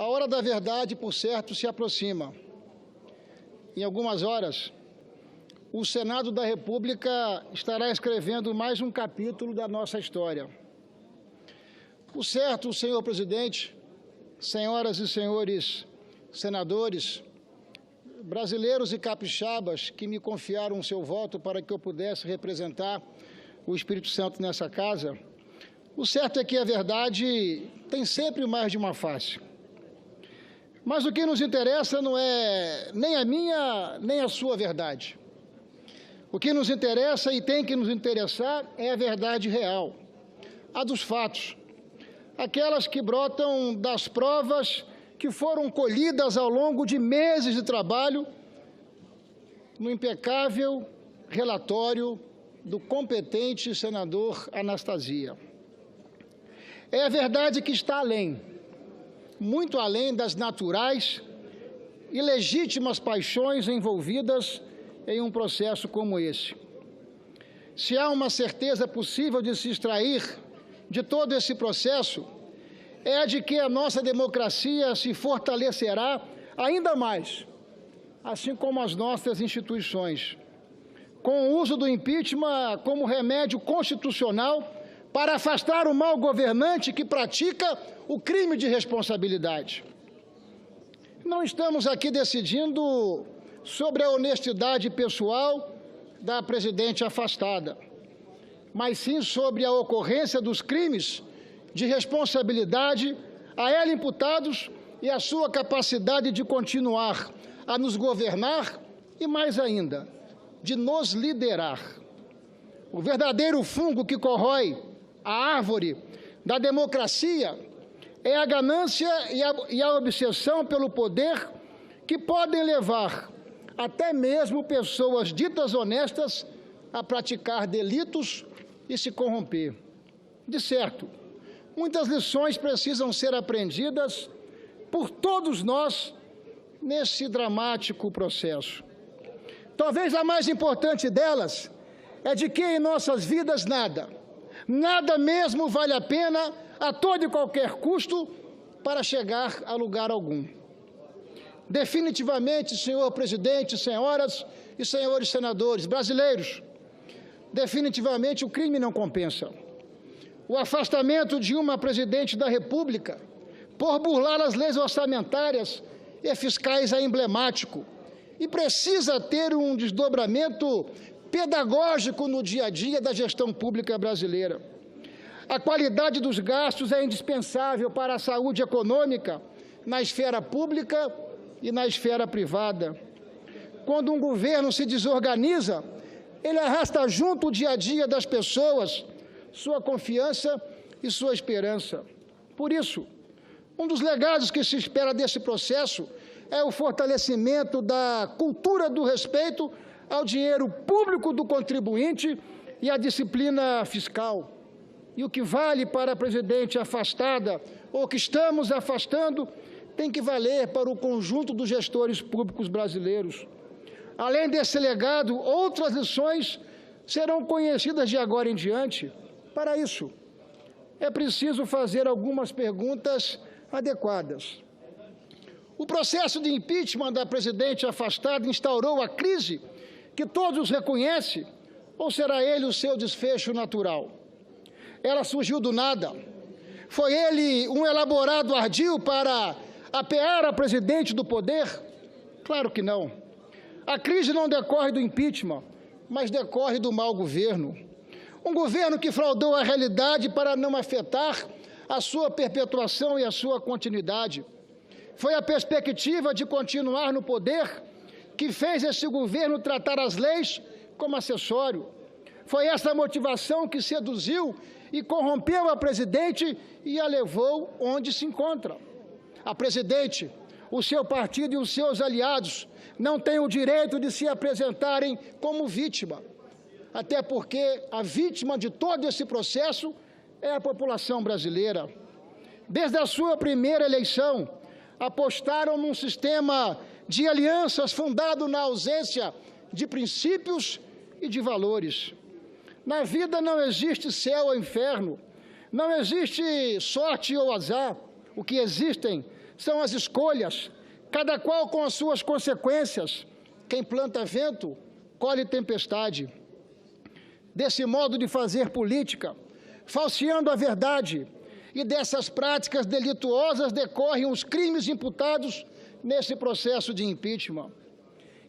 A hora da verdade, por certo, se aproxima. Em algumas horas, o Senado da República estará escrevendo mais um capítulo da nossa história. Por certo, senhor presidente, senhoras e senhores senadores, brasileiros e capixabas que me confiaram o seu voto para que eu pudesse representar o Espírito Santo nessa casa, o certo é que a verdade tem sempre mais de uma face. Mas o que nos interessa não é nem a minha, nem a sua verdade. O que nos interessa e tem que nos interessar é a verdade real, a dos fatos, aquelas que brotam das provas que foram colhidas ao longo de meses de trabalho no impecável relatório do competente senador Anastasia. É a verdade que está além, muito além das naturais e legítimas paixões envolvidas em um processo como esse. Se há uma certeza possível de se extrair de todo esse processo, é a de que a nossa democracia se fortalecerá ainda mais, assim como as nossas instituições, com o uso do impeachment como remédio constitucional para afastar o mau governante que pratica o crime de responsabilidade. Não estamos aqui decidindo sobre a honestidade pessoal da presidente afastada, mas sim sobre a ocorrência dos crimes de responsabilidade a ela imputados e a sua capacidade de continuar a nos governar e, mais ainda, de nos liderar. O verdadeiro fungo que corrói a árvore da democracia é a ganância e a obsessão pelo poder que podem levar até mesmo pessoas ditas honestas a praticar delitos e se corromper. De certo, muitas lições precisam ser aprendidas por todos nós nesse dramático processo. Talvez a mais importante delas é de que em nossas vidas nada mesmo vale a pena a todo e qualquer custo para chegar a lugar algum. Definitivamente, senhor presidente, senhoras e senhores senadores brasileiros, definitivamente o crime não compensa. O afastamento de uma presidente da República por burlar as leis orçamentárias e fiscais é emblemático e precisa ter um desdobramento pedagógico no dia a dia da gestão pública brasileira. A qualidade dos gastos é indispensável para a saúde econômica na esfera pública e na esfera privada. Quando um governo se desorganiza, ele arrasta junto o dia a dia das pessoas, sua confiança e sua esperança. Por isso, um dos legados que se espera desse processo é o fortalecimento da cultura do respeito ao dinheiro público do contribuinte e à disciplina fiscal. E o que vale para a presidente afastada, ou que estamos afastando, tem que valer para o conjunto dos gestores públicos brasileiros. Além desse legado, outras lições serão conhecidas de agora em diante. Para isso, é preciso fazer algumas perguntas adequadas. O processo de impeachment da presidente afastada instaurou a crise que todos reconhecem, ou será ele o seu desfecho natural? Ela surgiu do nada. Foi ele um elaborado ardil para apear a presidente do poder? Claro que não. A crise não decorre do impeachment, mas decorre do mau governo. Um governo que fraudou a realidade para não afetar a sua perpetuação e a sua continuidade. Foi a perspectiva de continuar no poder que fez esse governo tratar as leis como acessório. Foi essa motivação que seduziu e corrompeu a presidente e a levou onde se encontra. A presidente, o seu partido e os seus aliados não têm o direito de se apresentarem como vítima, até porque a vítima de todo esse processo é a população brasileira. Desde a sua primeira eleição, apostaram num sistema de alianças fundado na ausência de princípios e de valores. Na vida não existe céu ou inferno, não existe sorte ou azar. O que existem São as escolhas, cada qual com as suas consequências. Quem planta vento, colhe tempestade. Desse modo de fazer política, falseando a verdade, e dessas práticas delituosas decorrem os crimes imputados nesse processo de impeachment.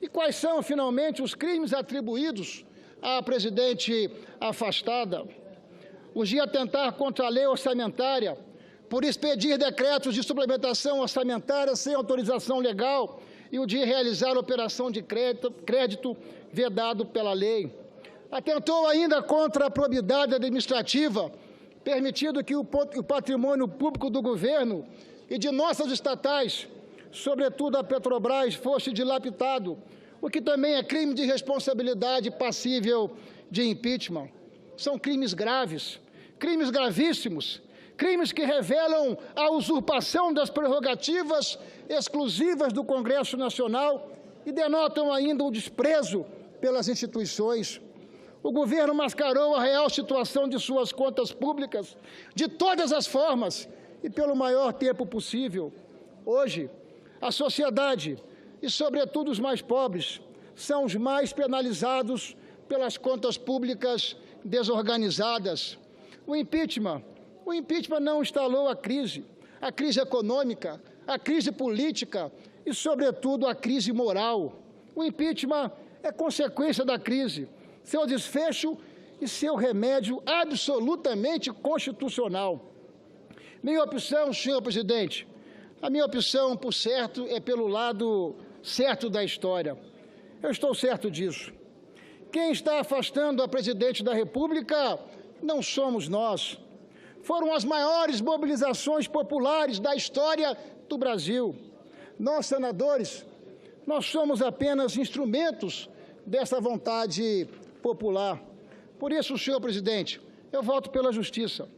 E quais são, finalmente, os crimes atribuídos à presidente afastada? Os de atentar contra a lei orçamentária, por expedir decretos de suplementação orçamentária sem autorização legal, e o de realizar operação de crédito vedado pela lei. Atentou ainda contra a probidade administrativa, permitindo que o patrimônio público do governo e de nossas estatais, sobretudo a Petrobras, fosse dilapidado, o que também é crime de responsabilidade passível de impeachment. São crimes graves, crimes gravíssimos, crimes que revelam a usurpação das prerrogativas exclusivas do Congresso Nacional e denotam ainda o desprezo pelas instituições. O governo mascarou a real situação de suas contas públicas de todas as formas e pelo maior tempo possível. Hoje, a sociedade, e sobretudo os mais pobres, são os mais penalizados pelas contas públicas desorganizadas. O impeachment não instalou a crise econômica, a crise política e, sobretudo, a crise moral. O impeachment é consequência da crise, seu desfecho e seu remédio absolutamente constitucional. Minha opção, senhor presidente, a minha opção, por certo, é pelo lado certo da história. Eu estou certo disso. Quem está afastando a presidente da República não somos nós. Foram as maiores mobilizações populares da história do Brasil. Nós, senadores, nós somos apenas instrumentos dessa vontade popular. Por isso, senhor presidente, eu voto pela justiça.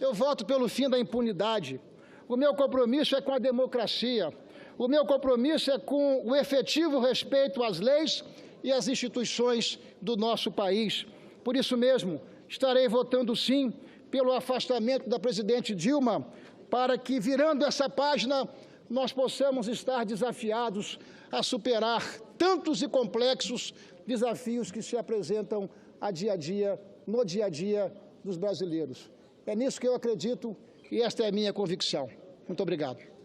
Eu voto pelo fim da impunidade. O meu compromisso é com a democracia. O meu compromisso é com o efetivo respeito às leis e às instituições do nosso país. Por isso mesmo, estarei votando sim pelo afastamento da presidente Dilma, para que, virando essa página, nós possamos estar desafiados a superar tantos e complexos desafios que se apresentam no dia a dia dos brasileiros. É nisso que eu acredito e esta é a minha convicção. Muito obrigado.